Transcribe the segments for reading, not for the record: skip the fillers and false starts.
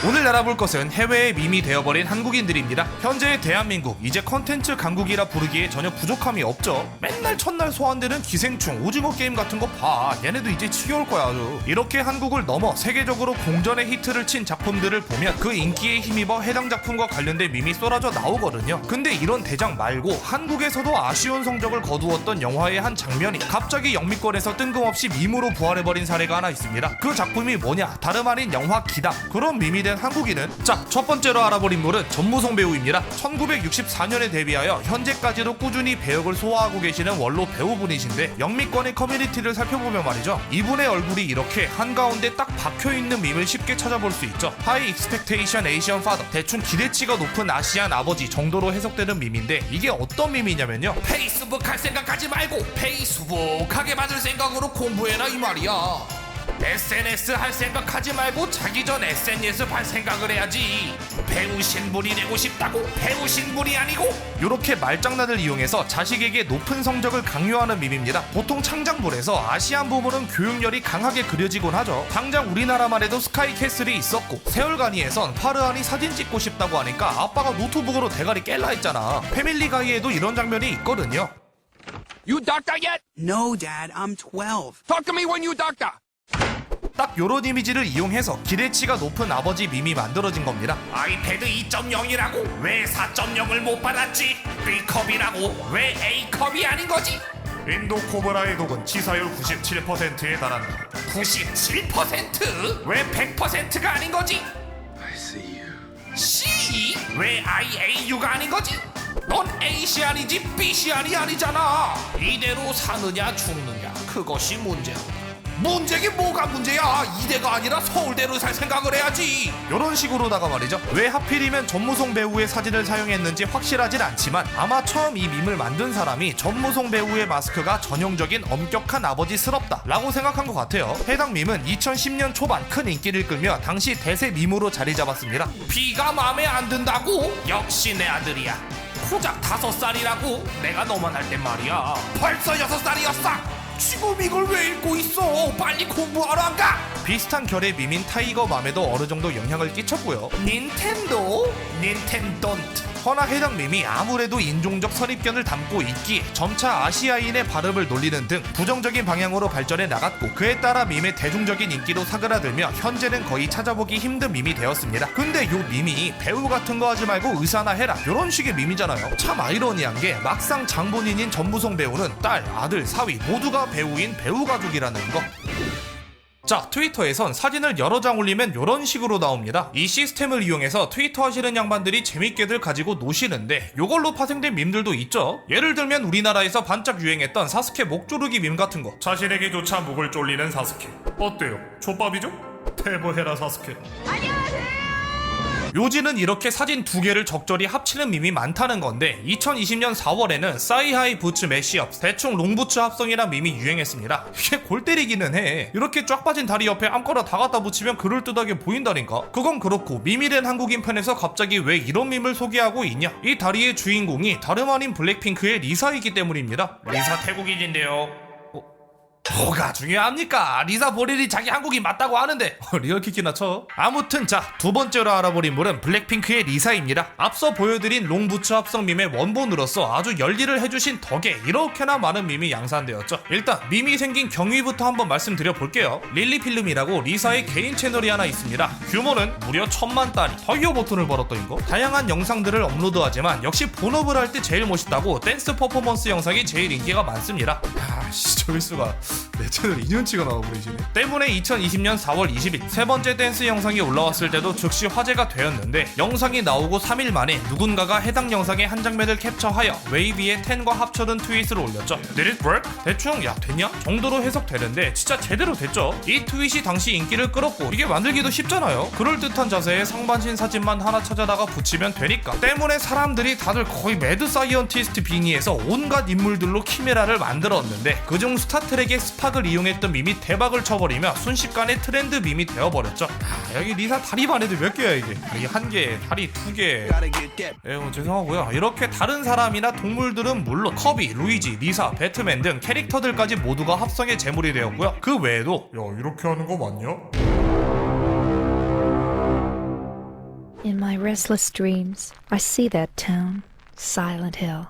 오늘 알아볼 것은 해외의 밈이 되어버린 한국인들입니다. 현재의 대한민국, 이제 컨텐츠 강국이라 부르기에 전혀 부족함이 없죠. 맨날 첫날 소환되는 기생충, 오징어 게임 같은 거 봐. 얘네도 이제 지겨울 거야 아주. 이렇게 한국을 넘어 세계적으로 공전의 히트를 친 작품들을 보면 그 인기에 힘입어 해당 작품과 관련된 밈이 쏟아져 나오거든요. 근데 이런 대작 말고 한국에서도 아쉬운 성적을 거두었던 영화의 한 장면이 갑자기 영미권에서 뜬금없이 밈으로 부활해버린 사례가 하나 있습니다. 그 작품이 뭐냐? 다름 아닌 영화 기담. 그런 밈이 된 한국인은, 자, 첫 번째로 알아볼 인물은 전무송 배우입니다. 1964년에 데뷔하여 현재까지도 꾸준히 배역을 소화하고 계시는 원로 배우분이신데, 영미권의 커뮤니티를 살펴보면 말이죠, 이분의 얼굴이 이렇게 한가운데 딱 박혀있는 밈을 쉽게 찾아볼 수 있죠. 하이 익스펙테이션 에이시언 파더, 대충 기대치가 높은 아시안 아버지 정도로 해석되는 밈인데, 이게 어떤 밈이냐면요, 페이스북 할 생각하지 말고 페이스북 하게 만들 생각으로 공부해라 이 말이야. SNS 할 생각하지 말고 자기 전 SNS 할 생각을 해야지. 배우신 분이 되고 싶다고 배우신 분이 아니고. 요렇게 말장난을 이용해서 자식에게 높은 성적을 강요하는 밈입니다. 보통 창작물에서 아시안 부분은 교육열이 강하게 그려지곤 하죠. 당장 우리나라만 해도 스카이캐슬이 있었고, 세월간이에선 파르안이 사진 찍고 싶다고 하니까 아빠가 노트북으로 대가리 깰라 했잖아. 패밀리가이에도 이런 장면이 있거든요. You doctor yet? No, Dad, I'm 12. Talk to me when you doctor. 딱 요런 이미지를 이용해서 기대치가 높은 아버지 밈이 만들어진 겁니다. 아이패드 2.0이라고 왜 4.0을 못 받았지? B컵이라고 왜 A컵이 아닌 거지? 인도 코브라의 독은 치사율 97%에 달한다. 97%? 왜 100%가 아닌 거지? I see you. C? 왜 IAU가 아닌 거지? 넌 A시안이지 B시안이 아니잖아. 이대로 사느냐 죽느냐 그것이 문제야. 문제긴 뭐가 문제야. 이대가 아니라 서울대로 살 생각을 해야지. 이런 식으로다가 말이죠, 왜 하필이면 전무송 배우의 사진을 사용했는지 확실하진 않지만 아마 처음 이 밈을 만든 사람이 전무송 배우의 마스크가 전형적인 엄격한 아버지스럽다 라고 생각한 것 같아요. 해당 밈은 2010년 초반 큰 인기를 끌며 당시 대세 밈으로 자리 잡았습니다. B가 마음에 안 든다고? 역시 내 아들이야. 고작 5살이라고? 내가 너만 할 땐 말이야 벌써 6살이었어. 지금 이걸 왜 읽고 있어? 빨리 공부하러 안 가? 비슷한 결의 밈인 타이거 맘에도 어느 정도 영향을 끼쳤고요. 닌텐도? 닌텐돈트. 허나 해당 밈이 아무래도 인종적 선입견을 담고 있기에 점차 아시아인의 발음을 놀리는 등 부정적인 방향으로 발전해 나갔고, 그에 따라 밈의 대중적인 인기도 사그라들며 현재는 거의 찾아보기 힘든 밈이 되었습니다. 근데 요 밈이 배우 같은 거 하지 말고 의사나 해라 요런 식의 밈이잖아요. 참 아이러니한 게 막상 장본인인 전무송 배우는 딸, 아들, 사위 모두가 배우인 배우 가족이라는 거. 자, 트위터에선 사진을 여러 장 올리면 이런 식으로 나옵니다. 이 시스템을 이용해서 트위터 하시는 양반들이 재밌게들 가지고 노시는데, 요걸로 파생된 밈들도 있죠. 예를 들면 우리나라에서 반짝 유행했던 사스케 목 조르기 밈 같은 거. 자신에게조차 목을 졸리는 사스케 어때요? 족밥이죠? 퇴보해라 사스케. 요지는 이렇게 사진 두 개를 적절히 합치는 밈이 많다는 건데, 2020년 4월에는 사이하이 부츠 매시업, 대충 롱부츠 합성이란 밈이 유행했습니다. 이게 골 때리기는 해. 이렇게 쫙 빠진 다리 옆에 아무거나 다 갖다 붙이면 그럴듯하게 보인다니까. 그건 그렇고 밈이 된 한국인 편에서 갑자기 왜 이런 밈을 소개하고 있냐? 이 다리의 주인공이 다름 아닌 블랙핑크의 리사이기 때문입니다. 리사 태국인인데요. 뭐가 중요합니까? 리사 본인이 자기 한국인 맞다고 하는데 리얼키키나 쳐. 아무튼 자, 두 번째로 알아볼 인물은 블랙핑크의 리사입니다. 앞서 보여드린 롱부츠 합성 밈의 원본으로서 아주 열일을 해주신 덕에 이렇게나 많은 밈이 양산되었죠. 일단 밈이 생긴 경위부터 한번 말씀드려 볼게요. 릴리필름이라고 리사의 개인 채널이 하나 있습니다. 규모는 무려 1000만 달이, 타이어 버튼을 벌었던 거. 다양한 영상들을 업로드하지만 역시 본업을 할 때 제일 멋있다고 댄스 퍼포먼스 영상이 제일 인기가 많습니다. 아씨, 저일수가 내 채널 2년치가 나와버리시네. 때문에 2020년 4월 20일 세 번째 댄스 영상이 올라왔을 때도 즉시 화제가 되었는데, 영상이 나오고 3일 만에 누군가가 해당 영상의 한 장면을 캡처하여 웨이비에 10과 합쳐둔 트윗을 올렸죠. Did it work? 대충 야 됐냐? 정도로 해석되는데 진짜 제대로 됐죠. 이 트윗이 당시 인기를 끌었고, 이게 만들기도 쉽잖아요. 그럴듯한 자세에 상반신 사진만 하나 찾아다가 붙이면 되니까. 때문에 사람들이 다들 거의 매드 사이언티스트 빙의해서 온갖 인물들로 키메라를 만들었는데, 그중 스타트rek의 스팍을 이용했던 밈이 대박을 쳐버리며 순식간에 트렌드 밈이 되어버렸죠. 여기 리사 다리만 해도 몇 개야 이게? 다리 1개, 다리 2개. 죄송하고요. 이렇게 다른 사람이나 동물들은 물론 커비, 루이지, 리사, 배트맨 등 캐릭터들까지 모두가 합성의 제물이 되었고요. 그 외에도 야, 이렇게 하는 거 맞냐? In my restless dreams, I see that town, Silent Hill.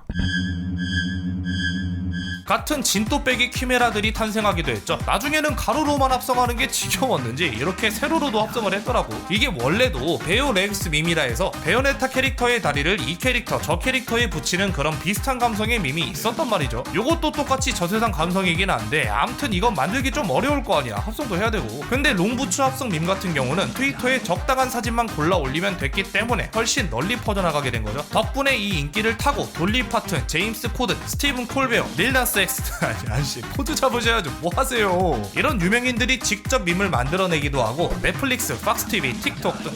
같은 진또빼기 키메라들이 탄생하기도 했죠. 나중에는 가로로만 합성하는 게 지겨웠는지 이렇게 세로로도 합성을 했더라고. 이게 원래도 베오 렉스 밈이라 해서 베요네타 캐릭터의 다리를 이 캐릭터 저 캐릭터에 붙이는 그런 비슷한 감성의 밈이 있었단 말이죠. 요것도 똑같이 저세상 감성이긴 한데 암튼 이건 만들기 좀 어려울 거 아니야. 합성도 해야 되고. 근데 롱부츠 합성 밈 같은 경우는 트위터에 적당한 사진만 골라 올리면 됐기 때문에 훨씬 널리 퍼져나가게 된 거죠. 덕분에 이 인기를 타고 돌리 파튼, 제임스 코든, 스티븐 콜베어, 릴나스 엑스 아저씨 포즈 잡으셔야죠. 뭐 하세요. 이런 유명인들이 직접 밈을 만들어내기도 하고 넷플릭스, 팍스TV, 틱톡 등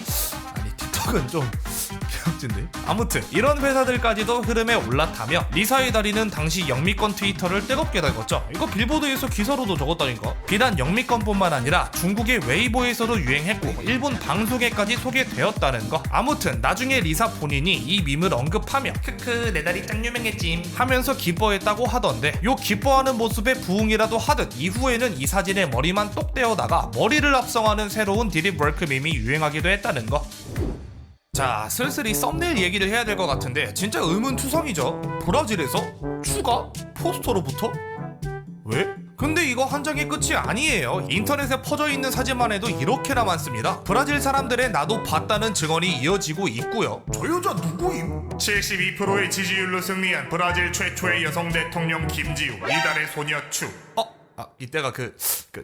아니 틱톡은 좀 개혁진데. 아무튼 이런 회사들까지도 흐름에 올라타며 리사의 다리는 당시 영미권 트위터를 뜨겁게 달궜죠. 이거 빌보드에서 기사로도 적었다니까. 비단 영미권뿐만 아니라 중국의 웨이보에서도 유행했고 일본 방송에까지 소개되었다는 거. 아무튼 나중에 리사 본인이 이 밈을 언급하며 크크 내 다리 짱 유명했짐 하면서 기뻐했다고 하던데 요 기뻐하는 모습에 부응이라도 하듯 이후에는 이 사진에 머리만 똑 떼어다가 머리를 합성하는 새로운 디립워크 밈이 유행하기도 했다는 거. 자, 슬슬 이 썸네일 얘기를 해야 될 것 같은데 진짜 의문투성이죠. 브라질에서 추가 포스터로부터? 왜? 근데 이거 한 장의 끝이 아니에요. 인터넷에 퍼져있는 사진만 해도 이렇게나 많습니다. 브라질 사람들의 나도 봤다는 증언이 이어지고 있고요. 저 여자 누구임? 72%의 지지율로 승리한 브라질 최초의 여성 대통령 김지우, 이달의 소녀 추. 이때가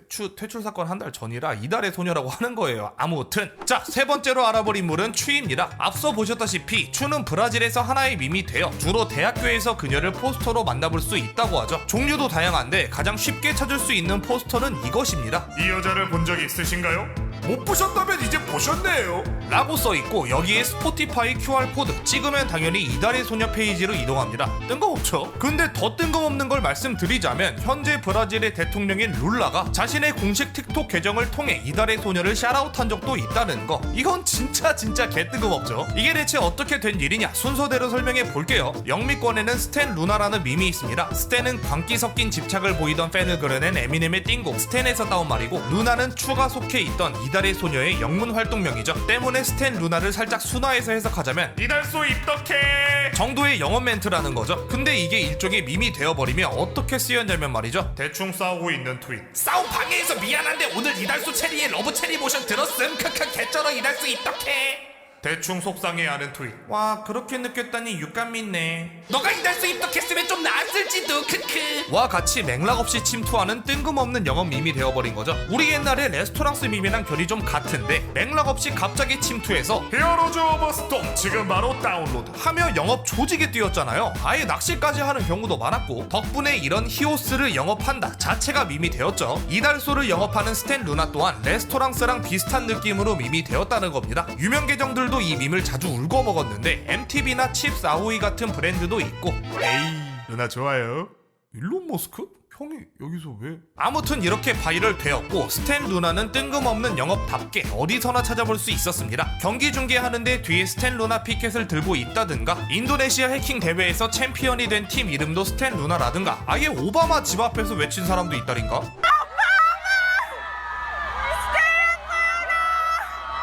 추 퇴출 사건 한 달 전이라 이달의 소녀라고 하는 거예요. 아무튼 자, 세 번째로 알아볼 인물은 추입니다. 앞서 보셨다시피 추는 브라질에서 하나의 밈이 되어 주로 대학교에서 그녀를 포스터로 만나볼 수 있다고 하죠. 종류도 다양한데 가장 쉽게 찾을 수 있는 포스터는 이것입니다. 이 여자를 본 적 있으신가요? 못 보셨다면 이제 보셨네요. 라고 써있고 여기에 스포티파이 QR코드 찍으면 당연히 이달의 소녀 페이지로 이동합니다. 뜬금없죠? 근데 더 뜬금없는 걸 말씀드리자면 현재 브라질의 대통령인 룰라가 자신의 공식 틱톡 계정을 통해 이달의 소녀를 샤라웃한 적도 있다는 거. 이건 진짜 개 뜬금없죠? 이게 대체 어떻게 된 일이냐 순서대로 설명해 볼게요. 영미권에는 스탠 루나라는 밈이 있습니다. 스탠은 광기 섞인 집착을 보이던 팬을 그려낸 에미넴의 띵곡 스탠에서 따온 말이고 루나는 추가 속해 있던 이달의 소녀의 영문 활동명이죠. 때문에 스탠 루나를 살짝 순화해서 해석하자면 이달소 입덕해 정도의 영어 멘트라는 거죠. 근데 이게 일종의 밈이 되어버리면 어떻게 쓰였냐면 말이죠. 대충 싸우고 있는 트윗. 싸움 방해해서 미안한데 오늘 이달소 체리의 러브 체리 모션 들었음? 크크 개쩔어 이달소 입덕해. 대충 속상해하는 트윗. 와, 그렇게 느꼈다니 육감 믿네. 너가 이달소 입덕했으면 좀 나았을지도. 크크. 와 같이 맥락 없이 침투하는 뜬금없는 영어 밈이 되어버린 거죠. 우리 옛날에 레스토랑스 밈이랑 결이 좀 같은데 맥락 없이 갑자기 침투해서 히어로즈 오브 스톰 지금 바로 다운로드 하며 영업 조직에 뛰었잖아요. 아예 낚시까지 하는 경우도 많았고 덕분에 이런 히오스를 영업한다 자체가 밈이 되었죠. 이달소를 영업하는 스탠 루나 또한 레스토랑스랑 비슷한 느낌으로 밈이 되었다는 겁니다. 유명 계정들도 이 밈을 자주 울고 먹었는데 MTV나 칩스 아오이 같은 브랜드도 있고. 에이 누나 좋아요. 일론 머스크? 형이 여기서 왜? 아무튼 이렇게 바이럴 되었고 스탠 루나는 뜬금없는 영업답게 어디서나 찾아볼 수 있었습니다. 경기 중계하는데 뒤에 스탠 루나 피켓을 들고 있다든가 인도네시아 해킹 대회에서 챔피언이 된 팀 이름도 스탠 루나라든가 아예 오바마 집 앞에서 외친 사람도 있다린가?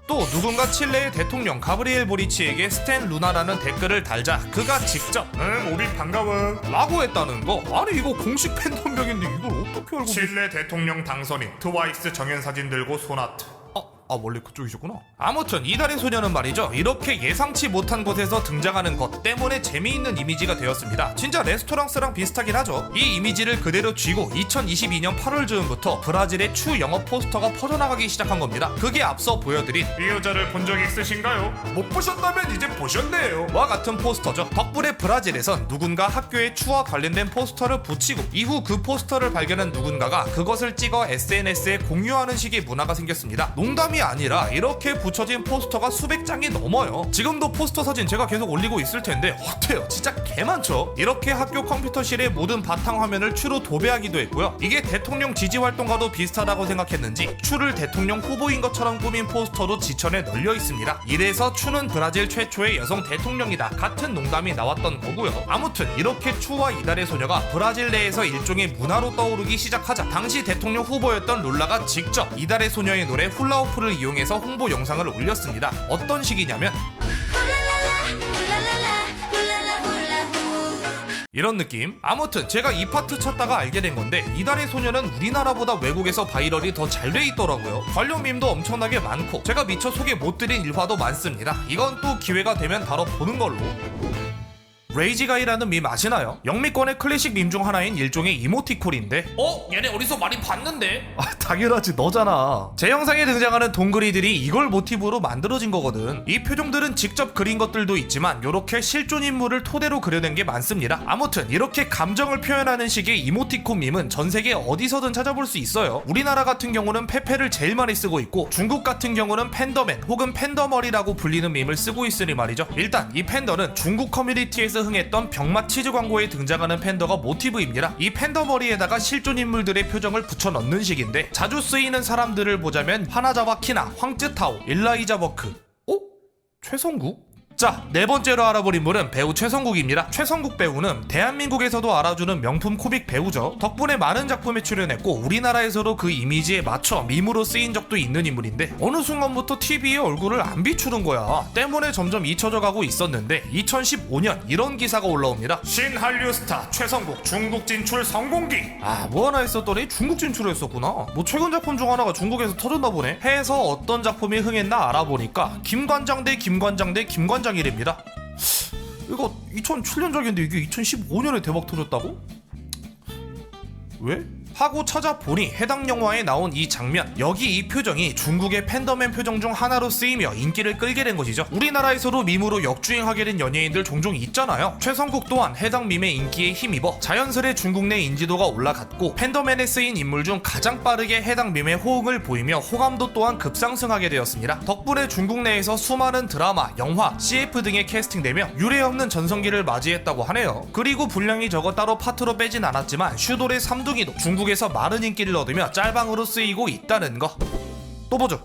또 누군가 칠레의 대통령 가브리엘 보리치에게 스탠 루나라는 댓글을 달자 그가 직접 응 오비 반가워 라고 했다는 거. 아니 이거 공식 팬덤명인데 이걸 어떻게 알고 칠레 대통령 당선인 트와이스 정연사진 들고 손아트. 원래 그쪽이셨구나. 아무튼 이달의 소녀는 말이죠 이렇게 예상치 못한 곳에서 등장하는 것 때문에 재미있는 이미지가 되었습니다. 진짜 레스토랑스랑 비슷하긴 하죠. 이 이미지를 그대로 쥐고 2022년 8월 즈음부터 브라질의 추 영업 포스터가 퍼져나가기 시작한 겁니다. 그게 앞서 보여드린 이 여자를 본 적 있으신가요? 못 보셨다면 이제 보셨네요. 와 같은 포스터죠. 덕분에 브라질에선 누군가 학교에 추와 관련된 포스터를 붙이고 이후 그 포스터를 발견한 누군가가 그것을 찍어 SNS에 공유하는 식의 문화가 생겼습니다. 농담이 아니라 이렇게 붙여진 포스터가 수백 장이 넘어요. 지금도 포스터 사진 제가 계속 올리고 있을 텐데 어때요? 진짜 개 많죠? 이렇게 학교 컴퓨터실의 모든 바탕 화면을 추로 도배하기도 했고요. 이게 대통령 지지 활동과도 비슷하다고 생각했는지 추를 대통령 후보인 것처럼 꾸민 포스터도 지천에 널려 있습니다. 이래서 추는 브라질 최초의 여성 대통령이다 같은 농담이 나왔던 거고요. 아무튼 이렇게 추와 이달의 소녀가 브라질 내에서 일종의 문화로 떠오르기 시작하자 당시 대통령 후보였던 룰라가 직접 이달의 소녀의 노래 훌라후프를 이용해서 홍보 영상을 올렸습니다. 어떤 식이냐면 이런 느낌? 아무튼 제가 이 파트 찾다가 알게 된 건데 이달의 소녀는 우리나라보다 외국에서 바이럴이 더 잘 돼 있더라고요. 관련 밈도 엄청나게 많고 제가 미처 소개 못 드린 일화도 많습니다. 이건 또 기회가 되면 다뤄보는 걸로. 레이지가이라는 밈 아시나요? 영미권의 클래식 밈 중 하나인 일종의 이모티콘인데 얘네 어디서 많이 봤는데? 당연하지 너잖아. 제 영상에 등장하는 동그리들이 이걸 모티브로 만들어진 거거든. 이 표정들은 직접 그린 것들도 있지만 이렇게 실존 인물을 토대로 그려낸 게 많습니다. 아무튼 이렇게 감정을 표현하는 식의 이모티콘 밈은 전 세계 어디서든 찾아볼 수 있어요. 우리나라 같은 경우는 페페를 제일 많이 쓰고 있고 중국 같은 경우는 팬더맨 혹은 팬더머리라고 불리는 밈을 쓰고 있으니 말이죠. 일단 이 팬더는 중국 커뮤니티에서 흥했던 병맛 치즈 광고에 등장하는 팬더가 모티브입니다. 이 팬더 머리에다가 실존 인물들의 표정을 붙여 넣는 식인데 자주 쓰이는 사람들을 보자면 하나자와 키나, 황쯔타오, 일라이자 버크, 최성국? 자, 네 번째로 알아볼 인물은 배우 최성국입니다. 최성국 배우는 대한민국에서도 알아주는 명품 코믹 배우죠. 덕분에 많은 작품에 출연했고 우리나라에서도 그 이미지에 맞춰 밈으로 쓰인 적도 있는 인물인데 어느 순간부터 TV에 얼굴을 안 비추는 거야. 때문에 점점 잊혀져 가고 있었는데 2015년 이런 기사가 올라옵니다. 신한류 스타 최성국 중국 진출 성공기. 뭐 하나 했었더니 중국 진출했었구나. 뭐 최근 작품 중 하나가 중국에서 터졌나 보네. 해서 어떤 작품이 흥했나 알아보니까 김관장 대 김관장 대 김관장 이랍니다. 이거 2007년작인데 이게 2015년에 대박 터졌다고? 왜? 하고 찾아보니 해당 영화에 나온 이 장면, 여기 이 표정이 중국의 팬더맨 표정 중 하나로 쓰이며 인기를 끌게 된 것이죠. 우리나라에서도 밈으로 역주행하게 된 연예인들 종종 있잖아요. 최성국 또한 해당 밈의 인기에 힘입어 자연스레 중국 내 인지도가 올라갔고 팬더맨에 쓰인 인물 중 가장 빠르게 해당 밈에 호응을 보이며 호감도 또한 급상승하게 되었습니다. 덕분에 중국 내에서 수많은 드라마, 영화, CF 등에 캐스팅되며 유례없는 전성기를 맞이했다고 하네요. 그리고 분량이 적어 따로 파트로 빼진 않았지만 슈돌의 삼둥이도 중국에서 많은 인기를 얻으며 짤방으로 쓰이고 있다는 거. 또 보죠.